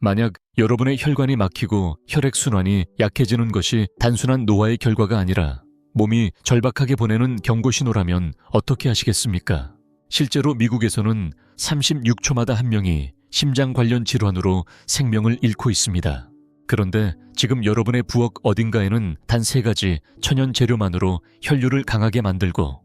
만약 여러분의 혈관이 막히고 혈액순환이 약해지는 것이 단순한 노화의 결과가 아니라 몸이 절박하게 보내는 경고 신호라면 어떻게 하시겠습니까? 실제로 미국에서는 36초마다 한 명이 심장 관련 질환으로 생명을 잃고 있습니다. 그런데 지금 여러분의 부엌 어딘가에는 단 3가지 천연 재료만으로 혈류를 강하게 만들고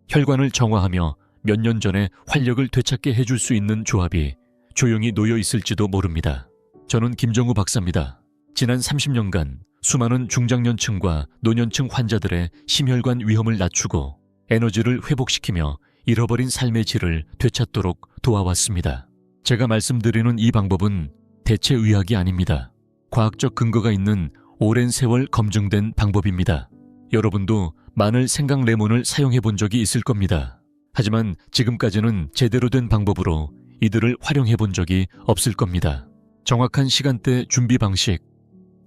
혈관을 정화하며 몇 년 전에 활력을 되찾게 해줄 수 있는 조합이 조용히 놓여 있을지도 모릅니다. 저는 김정우 박사입니다. 지난 30년간 수많은 중장년층과 노년층 환자들의 심혈관 위험을 낮추고 에너지를 회복시키며 잃어버린 삶의 질을 되찾도록 도와왔습니다. 제가 말씀드리는 이 방법은 대체 의학이 아닙니다. 과학적 근거가 있는 오랜 세월 검증된 방법입니다. 여러분도 마늘 생강 레몬을 사용해 본 적이 있을 겁니다. 하지만 지금까지는 제대로 된 방법으로 이들을 활용해 본 적이 없을 겁니다. 정확한 시간대 준비 방식,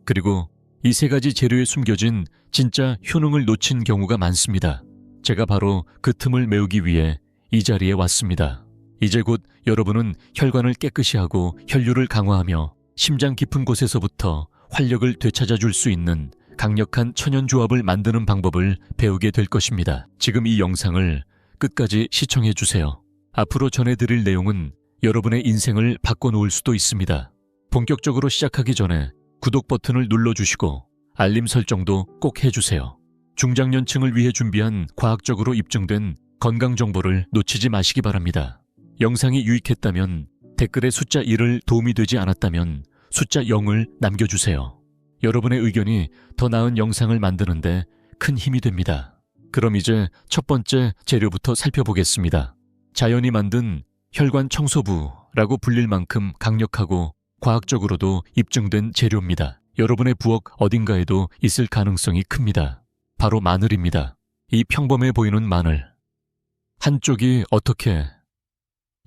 그리고 이 3가지 재료에 숨겨진 진짜 효능을 놓친 경우가 많습니다. 제가 바로 그 틈을 메우기 위해 이 자리에 왔습니다. 이제 곧 여러분은 혈관을 깨끗이 하고 혈류를 강화하며 심장 깊은 곳에서부터 활력을 되찾아줄 수 있는 강력한 천연조합을 만드는 방법을 배우게 될 것입니다. 지금 이 영상을 끝까지 시청해 주세요. 앞으로 전해드릴 내용은 여러분의 인생을 바꿔놓을 수도 있습니다. 본격적으로 시작하기 전에 구독 버튼을 눌러주시고 알림 설정도 꼭 해주세요. 중장년층을 위해 준비한 과학적으로 입증된 건강 정보를 놓치지 마시기 바랍니다. 영상이 유익했다면 댓글에 숫자 1을 도움이 되지 않았다면 숫자 0을 남겨주세요. 여러분의 의견이 더 나은 영상을 만드는데 큰 힘이 됩니다. 그럼 이제 첫 번째 재료부터 살펴보겠습니다. 자연이 만든 혈관 청소부라고 불릴 만큼 강력하고 과학적으로도 입증된 재료입니다. 여러분의 부엌 어딘가에도 있을 가능성이 큽니다. 바로 마늘입니다. 이 평범해 보이는 마늘. 한쪽이 어떻게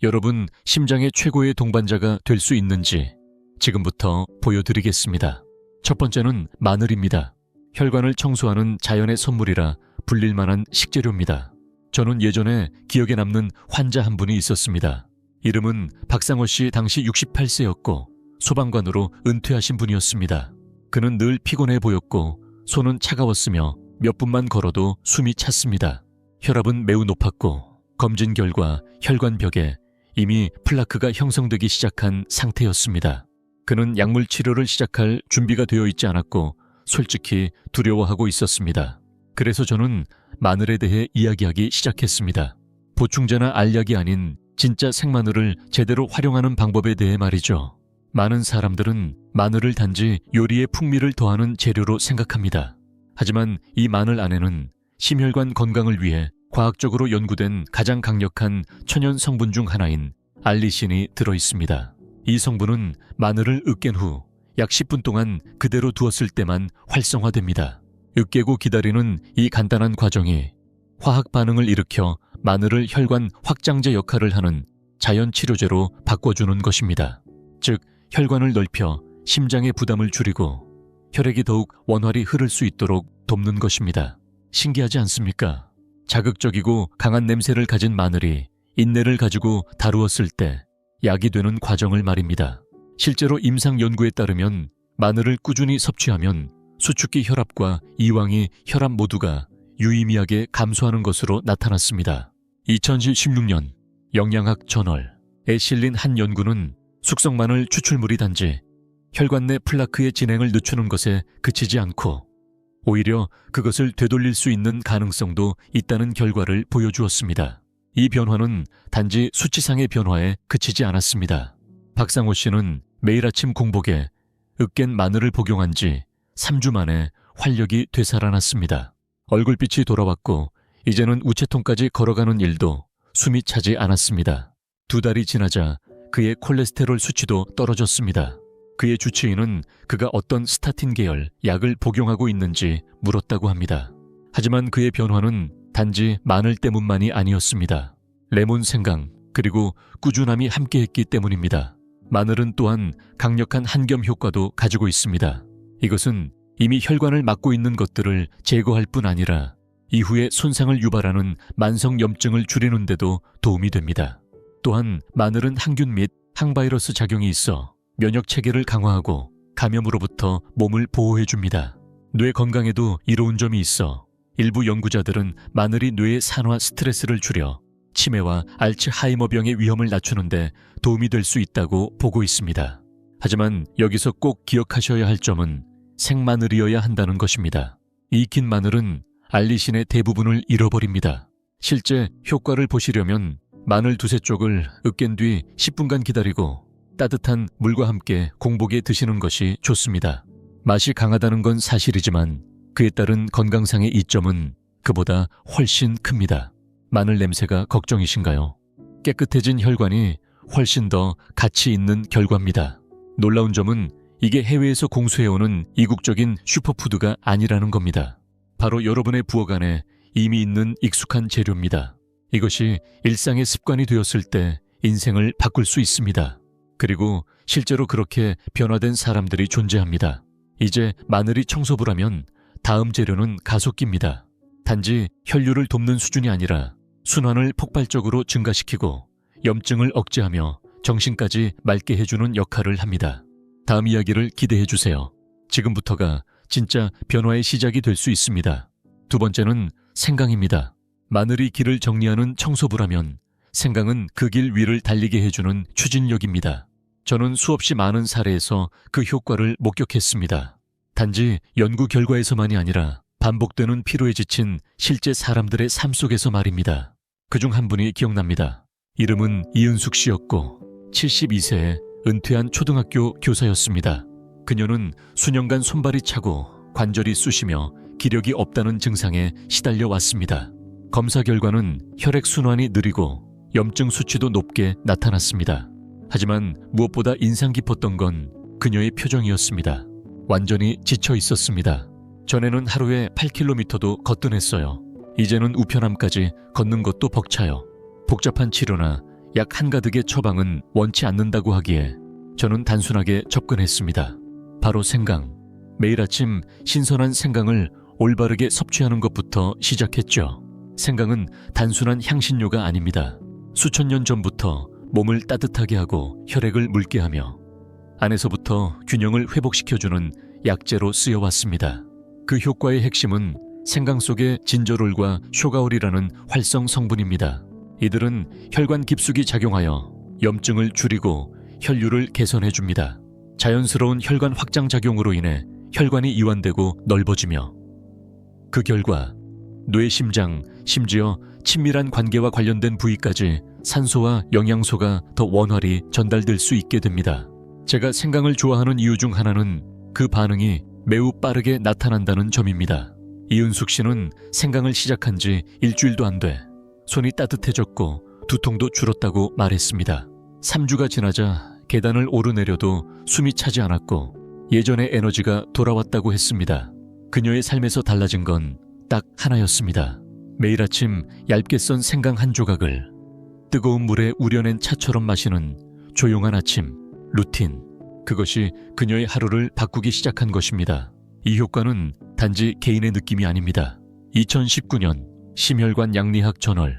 여러분 심장의 최고의 동반자가 될 수 있는지 지금부터 보여드리겠습니다. 첫 번째는 마늘입니다. 혈관을 청소하는 자연의 선물이라 불릴 만한 식재료입니다. 저는 예전에 기억에 남는 환자 한 분이 있었습니다. 이름은 박상호 씨, 당시 68세였고 소방관으로 은퇴하신 분이었습니다. 그는 늘 피곤해 보였고 손은 차가웠으며 몇 분만 걸어도 숨이 찼습니다. 혈압은 매우 높았고 검진 결과 혈관벽에 이미 플라크가 형성되기 시작한 상태였습니다. 그는 약물 치료를 시작할 준비가 되어 있지 않았고 솔직히 두려워하고 있었습니다. 그래서 저는 마늘에 대해 이야기하기 시작했습니다. 보충제나 알약이 아닌 진짜 생마늘을 제대로 활용하는 방법에 대해 말이죠. 많은 사람들은 마늘을 단지 요리에 풍미를 더하는 재료로 생각합니다. 하지만 이 마늘 안에는 심혈관 건강을 위해 과학적으로 연구된 가장 강력한 천연 성분 중 하나인 알리신이 들어있습니다. 이 성분은 마늘을 으깬 후 약 10분 동안 그대로 두었을 때만 활성화됩니다. 으깨고 기다리는 이 간단한 과정이 화학 반응을 일으켜 마늘을 혈관 확장제 역할을 하는 자연 치료제로 바꿔주는 것입니다. 즉, 혈관을 넓혀 심장의 부담을 줄이고 혈액이 더욱 원활히 흐를 수 있도록 돕는 것입니다. 신기하지 않습니까? 자극적이고 강한 냄새를 가진 마늘이 인내를 가지고 다루었을 때 약이 되는 과정을 말입니다. 실제로 임상 연구에 따르면 마늘을 꾸준히 섭취하면 수축기 혈압과 이왕이 혈압 모두가 유의미하게 감소하는 것으로 나타났습니다. 2016년 영양학 저널에 실린 한 연구는 숙성 마늘 추출물이 단지 혈관 내 플라크의 진행을 늦추는 것에 그치지 않고 오히려 그것을 되돌릴 수 있는 가능성도 있다는 결과를 보여주었습니다. 이 변화는 단지 수치상의 변화에 그치지 않았습니다. 박상호 씨는 매일 아침 공복에 으깬 마늘을 복용한 지 3주 만에 활력이 되살아났습니다. 얼굴빛이 돌아왔고 이제는 우체통까지 걸어가는 일도 숨이 차지 않았습니다. 2달이 지나자 그의 콜레스테롤 수치도 떨어졌습니다. 그의 주치의는 그가 어떤 스타틴 계열 약을 복용하고 있는지 물었다고 합니다. 하지만 그의 변화는 단지 마늘 때문만이 아니었습니다. 레몬 생강 그리고 꾸준함이 함께했기 때문입니다. 마늘은 또한 강력한 한겸 효과도 가지고 있습니다. 이것은 이미 혈관을 막고 있는 것들을 제거할 뿐 아니라 이후에 손상을 유발하는 만성염증을 줄이는 데도 도움이 됩니다. 또한 마늘은 항균 및 항바이러스 작용이 있어 면역 체계를 강화하고 감염으로부터 몸을 보호해줍니다. 뇌 건강에도 이로운 점이 있어 일부 연구자들은 마늘이 뇌의 산화 스트레스를 줄여 치매와 알츠하이머병의 위험을 낮추는데 도움이 될 수 있다고 보고 있습니다. 하지만 여기서 꼭 기억하셔야 할 점은 생마늘이어야 한다는 것입니다. 익힌 마늘은 알리신의 대부분을 잃어버립니다. 실제 효과를 보시려면 마늘 두세 쪽을 으깬 뒤 10분간 기다리고 따뜻한 물과 함께 공복에 드시는 것이 좋습니다. 맛이 강하다는 건 사실이지만 그에 따른 건강상의 이점은 그보다 훨씬 큽니다. 마늘 냄새가 걱정이신가요? 깨끗해진 혈관이 훨씬 더 가치 있는 결과입니다. 놀라운 점은 이게 해외에서 공수해오는 이국적인 슈퍼푸드가 아니라는 겁니다. 바로 여러분의 부엌 안에 이미 있는 익숙한 재료입니다. 이것이 일상의 습관이 되었을 때 인생을 바꿀 수 있습니다. 그리고 실제로 그렇게 변화된 사람들이 존재합니다. 이제 마늘이 청소부라면 다음 재료는 가속기입니다. 단지 혈류를 돕는 수준이 아니라 순환을 폭발적으로 증가시키고 염증을 억제하며 정신까지 맑게 해주는 역할을 합니다. 다음 이야기를 기대해 주세요. 지금부터가 진짜 변화의 시작이 될 수 있습니다. 두 번째는 생강입니다. 마늘이 길을 정리하는 청소부라면 생강은 그 길 위를 달리게 해주는 추진력입니다. 저는 수없이 많은 사례에서 그 효과를 목격했습니다. 단지 연구 결과에서만이 아니라 반복되는 피로에 지친 실제 사람들의 삶 속에서 말입니다. 그중 한 분이 기억납니다. 이름은 이은숙 씨였고 72세에 은퇴한 초등학교 교사였습니다. 그녀는 수년간 손발이 차고 관절이 쑤시며 기력이 없다는 증상에 시달려 왔습니다. 검사 결과는 혈액순환이 느리고 염증 수치도 높게 나타났습니다. 하지만 무엇보다 인상 깊었던 건 그녀의 표정이었습니다. 완전히 지쳐 있었습니다. 전에는 하루에 8km도 거뜬했어요. 이제는 우편함까지 걷는 것도 벅차요. 복잡한 치료나 약 한가득의 처방은 원치 않는다고 하기에 저는 단순하게 접근했습니다. 바로 생강. 매일 아침 신선한 생강을 올바르게 섭취하는 것부터 시작했죠. 생강은 단순한 향신료가 아닙니다. 수천 년 전부터 몸을 따뜻하게 하고 혈액을 묽게 하며 안에서부터 균형을 회복시켜주는 약재로 쓰여왔습니다. 그 효과의 핵심은 생강 속의 진저롤과 쇼가올이라는 활성 성분입니다. 이들은 혈관 깊숙이 작용하여 염증을 줄이고 혈류를 개선해줍니다. 자연스러운 혈관 확장 작용으로 인해 혈관이 이완되고 넓어지며 그 결과 뇌, 심장, 심지어 친밀한 관계와 관련된 부위까지 산소와 영양소가 더 원활히 전달될 수 있게 됩니다. 제가 생강을 좋아하는 이유 중 하나는 그 반응이 매우 빠르게 나타난다는 점입니다. 이은숙 씨는 생강을 시작한 지 일주일도 안 돼 손이 따뜻해졌고 두통도 줄었다고 말했습니다. 3주가 지나자 계단을 오르내려도 숨이 차지 않았고 예전의 에너지가 돌아왔다고 했습니다. 그녀의 삶에서 달라진 건 딱 하나였습니다. 매일 아침 얇게 썬 생강 한 조각을 뜨거운 물에 우려낸 차처럼 마시는 조용한 아침, 루틴. 그것이 그녀의 하루를 바꾸기 시작한 것입니다. 이 효과는 단지 개인의 느낌이 아닙니다. 2019년 심혈관 양리학 저널에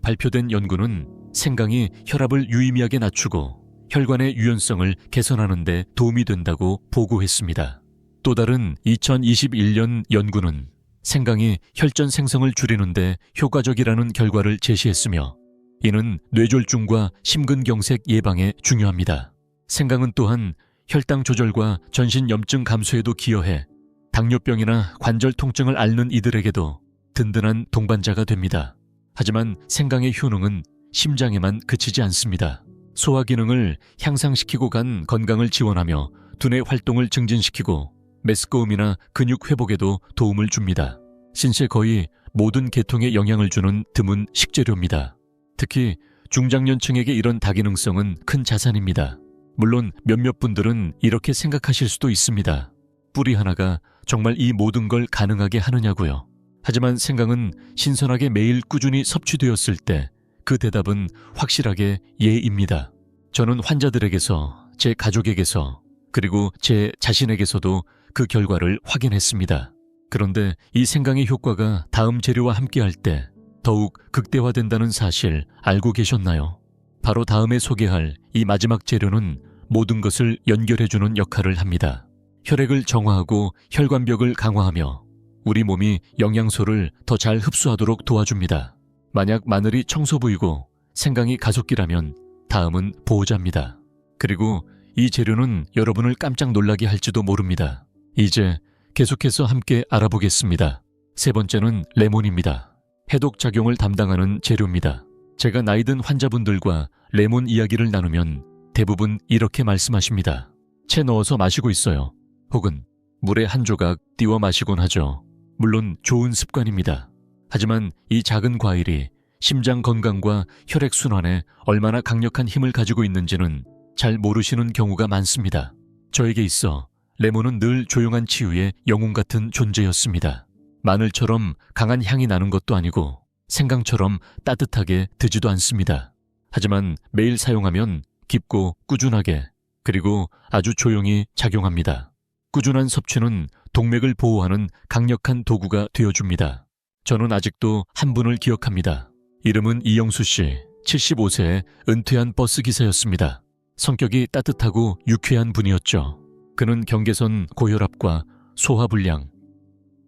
발표된 연구는 생강이 혈압을 유의미하게 낮추고 혈관의 유연성을 개선하는 데 도움이 된다고 보고했습니다. 또 다른 2021년 연구는 생강이 혈전 생성을 줄이는 데 효과적이라는 결과를 제시했으며 이는 뇌졸중과 심근경색 예방에 중요합니다. 생강은 또한 혈당 조절과 전신 염증 감소에도 기여해 당뇨병이나 관절 통증을 앓는 이들에게도 든든한 동반자가 됩니다. 하지만 생강의 효능은 심장에만 그치지 않습니다. 소화 기능을 향상시키고 간 건강을 지원하며 두뇌 활동을 증진시키고 메스꺼움이나 근육 회복에도 도움을 줍니다. 신체 거의 모든 계통에 영향을 주는 드문 식재료입니다. 특히 중장년층에게 이런 다기능성은 큰 자산입니다. 물론 몇몇 분들은 이렇게 생각하실 수도 있습니다. 뿌리 하나가 정말 이 모든 걸 가능하게 하느냐고요. 하지만 생강은 신선하게 매일 꾸준히 섭취되었을 때 그 대답은 확실하게 예입니다. 저는 환자들에게서, 제 가족에게서, 그리고 제 자신에게서도 그 결과를 확인했습니다. 그런데 이 생강의 효과가 다음 재료와 함께할 때 더욱 극대화된다는 사실 알고 계셨나요? 바로 다음에 소개할 이 마지막 재료는 모든 것을 연결해주는 역할을 합니다. 혈액을 정화하고 혈관벽을 강화하며 우리 몸이 영양소를 더 잘 흡수하도록 도와줍니다. 만약 마늘이 청소부이고 생강이 가속기라면 다음은 보호자입니다. 그리고 이 재료는 여러분을 깜짝 놀라게 할지도 모릅니다. 이제 계속해서 함께 알아보겠습니다. 세 번째는 레몬입니다. 해독 작용을 담당하는 재료입니다. 제가 나이든 환자분들과 레몬 이야기를 나누면 대부분 이렇게 말씀하십니다. 채 넣어서 마시고 있어요. 혹은 물에 한 조각 띄워 마시곤 하죠. 물론 좋은 습관입니다. 하지만 이 작은 과일이 심장 건강과 혈액순환에 얼마나 강력한 힘을 가지고 있는지는 잘 모르시는 경우가 많습니다. 저에게 있어 레몬은 늘 조용한 치유의 영웅 같은 존재였습니다. 마늘처럼 강한 향이 나는 것도 아니고 생강처럼 따뜻하게 드지도 않습니다. 하지만 매일 사용하면 깊고 꾸준하게 그리고 아주 조용히 작용합니다. 꾸준한 섭취는 동맥을 보호하는 강력한 도구가 되어줍니다. 저는 아직도 한 분을 기억합니다. 이름은 이영수 씨, 75세의 은퇴한 버스 기사였습니다. 성격이 따뜻하고 유쾌한 분이었죠. 그는 경계선 고혈압과 소화불량,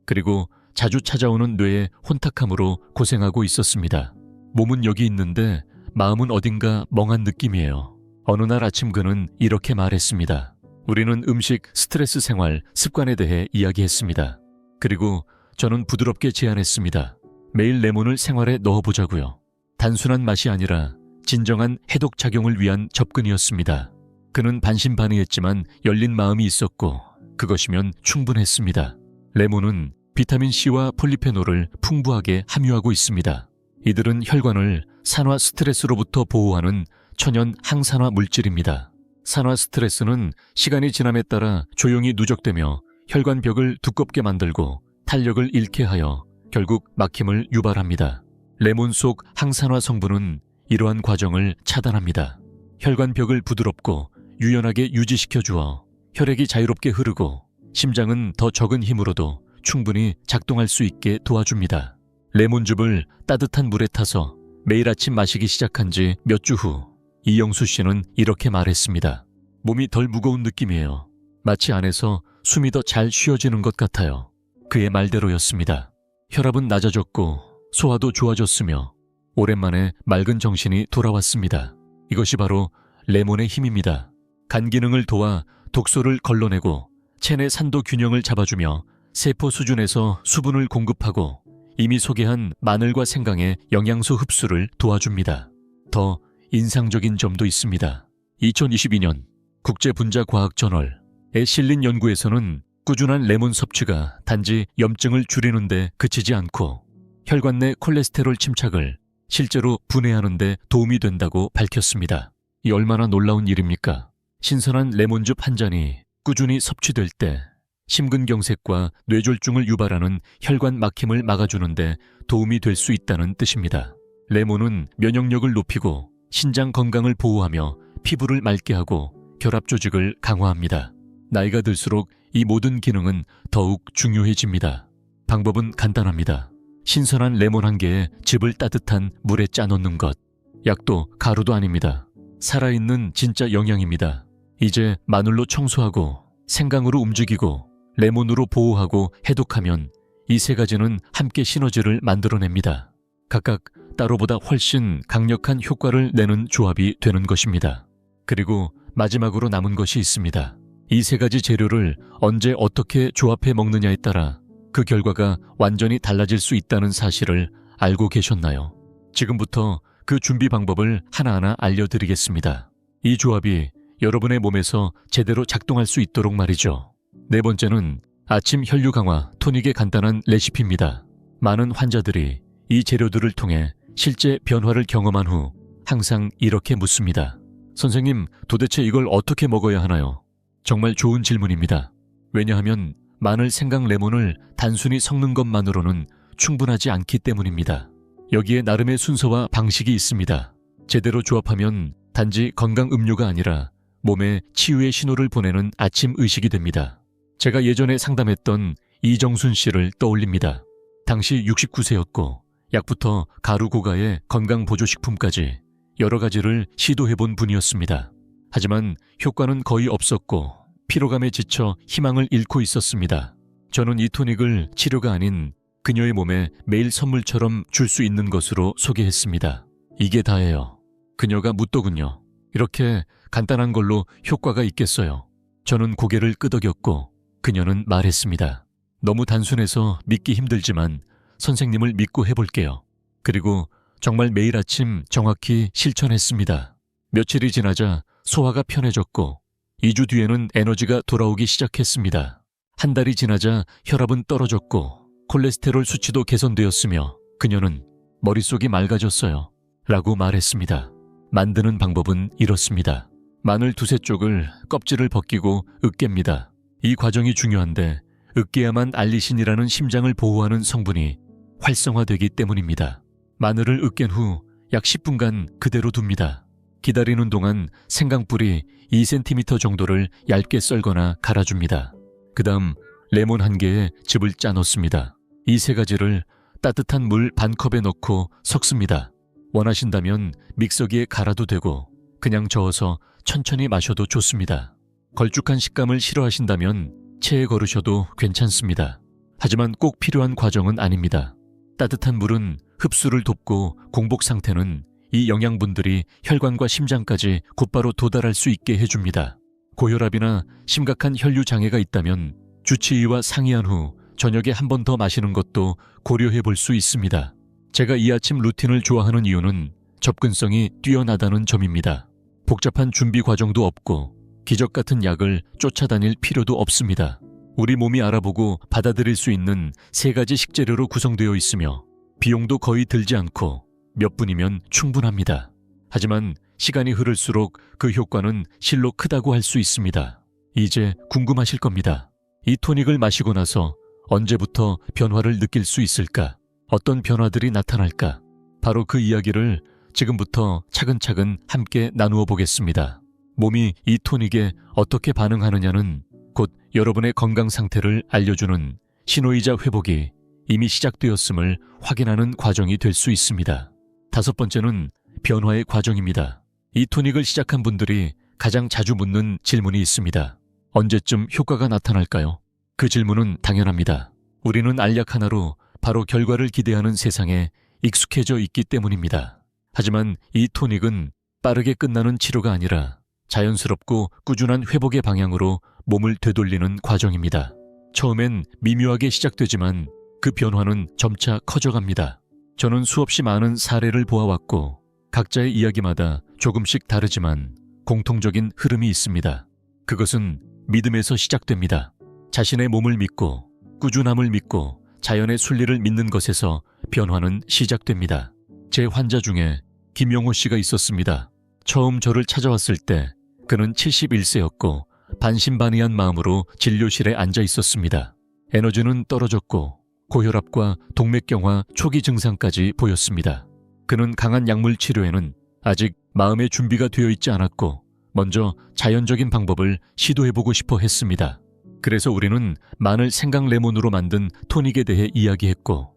그리고 자주 찾아오는 뇌의 혼탁함으로 고생하고 있었습니다. 몸은 여기 있는데 마음은 어딘가 멍한 느낌이에요. 어느 날 아침 그는 이렇게 말했습니다. 우리는 음식, 스트레스 생활, 습관에 대해 이야기했습니다. 그리고 저는 부드럽게 제안했습니다. 매일 레몬을 생활에 넣어보자고요. 단순한 맛이 아니라 진정한 해독 작용을 위한 접근이었습니다. 그는 반신반의했지만 열린 마음이 있었고 그것이면 충분했습니다. 레몬은 비타민C와 폴리페놀을 풍부하게 함유하고 있습니다. 이들은 혈관을 산화 스트레스로부터 보호하는 천연 항산화 물질입니다. 산화 스트레스는 시간이 지남에 따라 조용히 누적되며 혈관벽을 두껍게 만들고 탄력을 잃게 하여 결국 막힘을 유발합니다. 레몬 속 항산화 성분은 이러한 과정을 차단합니다. 혈관벽을 부드럽고 유연하게 유지시켜 주어 혈액이 자유롭게 흐르고 심장은 더 적은 힘으로도 충분히 작동할 수 있게 도와줍니다. 레몬즙을 따뜻한 물에 타서 매일 아침 마시기 시작한 지 몇 주 후 이영수 씨는 이렇게 말했습니다. 몸이 덜 무거운 느낌이에요. 마치 안에서 숨이 더 잘 쉬어지는 것 같아요. 그의 말대로였습니다. 혈압은 낮아졌고 소화도 좋아졌으며 오랜만에 맑은 정신이 돌아왔습니다. 이것이 바로 레몬의 힘입니다. 간 기능을 도와 독소를 걸러내고 체내 산도 균형을 잡아주며 세포 수준에서 수분을 공급하고 이미 소개한 마늘과 생강의 영양소 흡수를 도와줍니다. 더 인상적인 점도 있습니다. 2022년 국제분자과학저널에 실린 연구에서는 꾸준한 레몬 섭취가 단지 염증을 줄이는 데 그치지 않고 혈관 내 콜레스테롤 침착을 실제로 분해하는 데 도움이 된다고 밝혔습니다. 이 얼마나 놀라운 일입니까? 신선한 레몬즙 한 잔이 꾸준히 섭취될 때 심근경색과 뇌졸중을 유발하는 혈관 막힘을 막아주는 데 도움이 될 수 있다는 뜻입니다. 레몬은 면역력을 높이고 신장 건강을 보호하며 피부를 맑게 하고 결합 조직을 강화합니다. 나이가 들수록 이 모든 기능은 더욱 중요해집니다. 방법은 간단합니다. 신선한 레몬 한 개에 즙을 따뜻한 물에 짜 넣는 것. 약도 가루도 아닙니다. 살아있는 진짜 영양입니다. 이제 마늘로 청소하고 생강으로 움직이고 레몬으로 보호하고 해독하면 이 세 가지는 함께 시너지를 만들어냅니다. 각각 따로보다 훨씬 강력한 효과를 내는 조합이 되는 것입니다. 그리고 마지막으로 남은 것이 있습니다. 이 세 가지 재료를 언제 어떻게 조합해 먹느냐에 따라 그 결과가 완전히 달라질 수 있다는 사실을 알고 계셨나요? 지금부터 그 준비 방법을 하나하나 알려드리겠습니다. 이 조합이 여러분의 몸에서 제대로 작동할 수 있도록 말이죠. 네 번째는 아침 혈류 강화 토닉의 간단한 레시피입니다. 많은 환자들이 이 재료들을 통해 실제 변화를 경험한 후 항상 이렇게 묻습니다. 선생님, 도대체 이걸 어떻게 먹어야 하나요? 정말 좋은 질문입니다. 왜냐하면 마늘, 생강, 레몬을 단순히 섞는 것만으로는 충분하지 않기 때문입니다. 여기에 나름의 순서와 방식이 있습니다. 제대로 조합하면 단지 건강 음료가 아니라 몸에 치유의 신호를 보내는 아침 의식이 됩니다. 제가 예전에 상담했던 이정순 씨를 떠올립니다. 당시 69세였고 약부터 가루 고가의 건강보조식품까지 여러 가지를 시도해본 분이었습니다. 하지만 효과는 거의 없었고 피로감에 지쳐 희망을 잃고 있었습니다. 저는 이 토닉을 치료가 아닌 그녀의 몸에 매일 선물처럼 줄 수 있는 것으로 소개했습니다. 이게 다예요. 그녀가 묻더군요. 이렇게 간단한 걸로 효과가 있겠어요? 저는 고개를 끄덕였고 그녀는 말했습니다. 너무 단순해서 믿기 힘들지만 선생님을 믿고 해볼게요. 그리고 정말 매일 아침 정확히 실천했습니다. 며칠이 지나자 소화가 편해졌고 2주 뒤에는 에너지가 돌아오기 시작했습니다. 한 달이 지나자 혈압은 떨어졌고 콜레스테롤 수치도 개선되었으며 그녀는 머릿속이 맑아졌어요. 라고 말했습니다. 만드는 방법은 이렇습니다. 마늘 두세 쪽을 껍질을 벗기고 으깹니다. 이 과정이 중요한데 으깨야만 알리신이라는 심장을 보호하는 성분이 활성화되기 때문입니다. 마늘을 으깬 후 약 10분간 그대로 둡니다. 기다리는 동안 생강불이 2cm 정도를 얇게 썰거나 갈아줍니다. 그 다음 레몬 1개에 즙을 짜 넣습니다. 이 3가지를 따뜻한 물 반컵에 넣고 섞습니다. 원하신다면 믹서기에 갈아도 되고 그냥 저어서 천천히 마셔도 좋습니다. 걸쭉한 식감을 싫어하신다면 체에 거르셔도 괜찮습니다. 하지만 꼭 필요한 과정은 아닙니다. 따뜻한 물은 흡수를 돕고 공복 상태는 이 영양분들이 혈관과 심장까지 곧바로 도달할 수 있게 해줍니다. 고혈압이나 심각한 혈류 장애가 있다면 주치의와 상의한 후 저녁에 한 번 더 마시는 것도 고려해 볼 수 있습니다. 제가 이 아침 루틴을 좋아하는 이유는 접근성이 뛰어나다는 점입니다. 복잡한 준비 과정도 없고 기적 같은 약을 쫓아다닐 필요도 없습니다. 우리 몸이 알아보고 받아들일 수 있는 3가지 식재료로 구성되어 있으며 비용도 거의 들지 않고 몇 분이면 충분합니다. 하지만 시간이 흐를수록 그 효과는 실로 크다고 할 수 있습니다. 이제 궁금하실 겁니다. 이 토닉을 마시고 나서 언제부터 변화를 느낄 수 있을까? 어떤 변화들이 나타날까? 바로 그 이야기를 지금부터 차근차근 함께 나누어 보겠습니다. 몸이 이 토닉에 어떻게 반응하느냐는 곧 여러분의 건강 상태를 알려주는 신호이자 회복이 이미 시작되었음을 확인하는 과정이 될 수 있습니다. 5번째는 변화의 과정입니다. 이 토닉을 시작한 분들이 가장 자주 묻는 질문이 있습니다. 언제쯤 효과가 나타날까요? 그 질문은 당연합니다. 우리는 알약 하나로 바로 결과를 기대하는 세상에 익숙해져 있기 때문입니다. 하지만 이 토닉은 빠르게 끝나는 치료가 아니라 자연스럽고 꾸준한 회복의 방향으로 몸을 되돌리는 과정입니다. 처음엔 미묘하게 시작되지만 그 변화는 점차 커져갑니다. 저는 수없이 많은 사례를 보아왔고 각자의 이야기마다 조금씩 다르지만 공통적인 흐름이 있습니다. 그것은 믿음에서 시작됩니다. 자신의 몸을 믿고 꾸준함을 믿고 자연의 순리를 믿는 것에서 변화는 시작됩니다. 제 환자 중에 김용호 씨가 있었습니다. 처음 저를 찾아왔을 때 그는 71세였고 반신반의한 마음으로 진료실에 앉아 있었습니다. 에너지는 떨어졌고 고혈압과 동맥경화 초기 증상까지 보였습니다. 그는 강한 약물 치료에는 아직 마음의 준비가 되어 있지 않았고 먼저 자연적인 방법을 시도해보고 싶어 했습니다. 그래서 우리는 마늘 생강 레몬으로 만든 토닉에 대해 이야기했고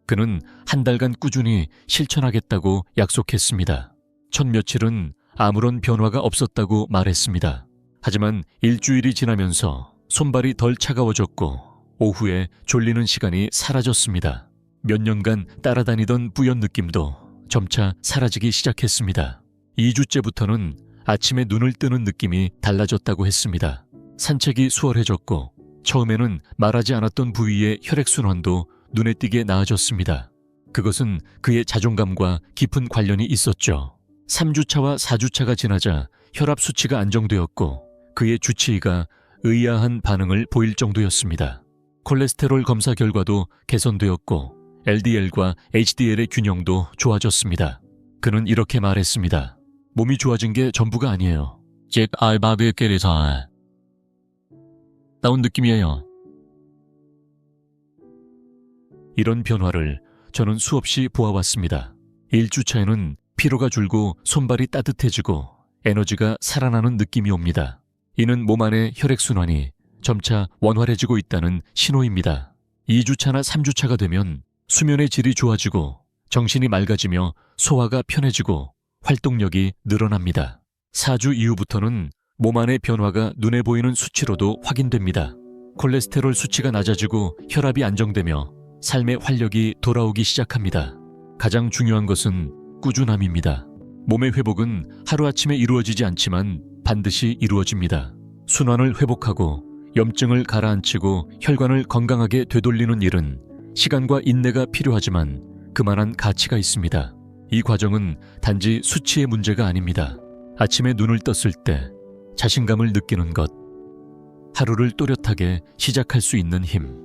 그는 한 달간 꾸준히 실천하겠다고 약속했습니다. 첫 며칠은 아무런 변화가 없었다고 말했습니다. 하지만 일주일이 지나면서 손발이 덜 차가워졌고 오후에 졸리는 시간이 사라졌습니다. 몇 년간 따라다니던 뿌연 느낌도 점차 사라지기 시작했습니다. 2주째부터는 아침에 눈을 뜨는 느낌이 달라졌다고 했습니다. 산책이 수월해졌고 처음에는 말하지 않았던 부위의 혈액순환도 눈에 띄게 나아졌습니다. 그것은 그의 자존감과 깊은 관련이 있었죠. 3주차와 4주차가 지나자 혈압 수치가 안정되었고 그의 주치의가 의아한 반응을 보일 정도였습니다. 콜레스테롤 검사 결과도 개선되었고 LDL과 HDL의 균형도 좋아졌습니다. 그는 이렇게 말했습니다. 몸이 좋아진 게 전부가 아니에요. 잭 알바베께서 나온 느낌이에요. 이런 변화를 저는 수없이 보아왔습니다. 1주차에는 피로가 줄고 손발이 따뜻해지고 에너지가 살아나는 느낌이 옵니다. 이는 몸 안의 혈액순환이 점차 원활해지고 있다는 신호입니다. 2주차나 3주차가 되면 수면의 질이 좋아지고 정신이 맑아지며 소화가 편해지고 활동력이 늘어납니다. 4주 이후부터는 몸 안의 변화가 눈에 보이는 수치로도 확인됩니다. 콜레스테롤 수치가 낮아지고 혈압이 안정되며 삶의 활력이 돌아오기 시작합니다. 가장 중요한 것은 꾸준함입니다. 몸의 회복은 하루아침에 이루어지지 않지만 반드시 이루어집니다. 순환을 회복하고 염증을 가라앉히고 혈관을 건강하게 되돌리는 일은 시간과 인내가 필요하지만 그만한 가치가 있습니다. 이 과정은 단지 수치의 문제가 아닙니다. 아침에 눈을 떴을 때 자신감을 느끼는 것, 하루를 또렷하게 시작할 수 있는 힘,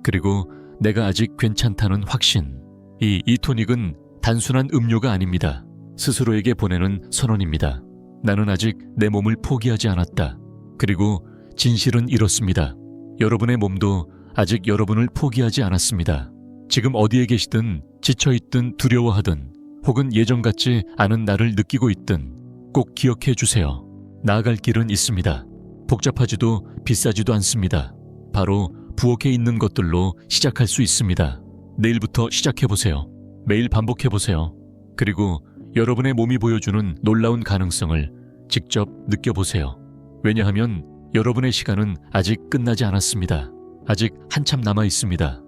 그리고 내가 아직 괜찮다는 확신. 이 토닉은 단순한 음료가 아닙니다. 스스로에게 보내는 선언입니다. 나는 아직 내 몸을 포기하지 않았다. 그리고 진실은 이렇습니다. 여러분의 몸도 아직 여러분을 포기하지 않았습니다. 지금 어디에 계시든 지쳐있든 두려워하든 혹은 예전 같지 않은 나를 느끼고 있든 꼭 기억해 주세요. 나아갈 길은 있습니다. 복잡하지도 비싸지도 않습니다. 바로 부엌에 있는 것들로 시작할 수 있습니다. 내일부터 시작해보세요. 매일 반복해보세요. 그리고 여러분의 몸이 보여주는 놀라운 가능성을 직접 느껴보세요. 왜냐하면 여러분의 시간은 아직 끝나지 않았습니다. 아직 한참 남아 있습니다.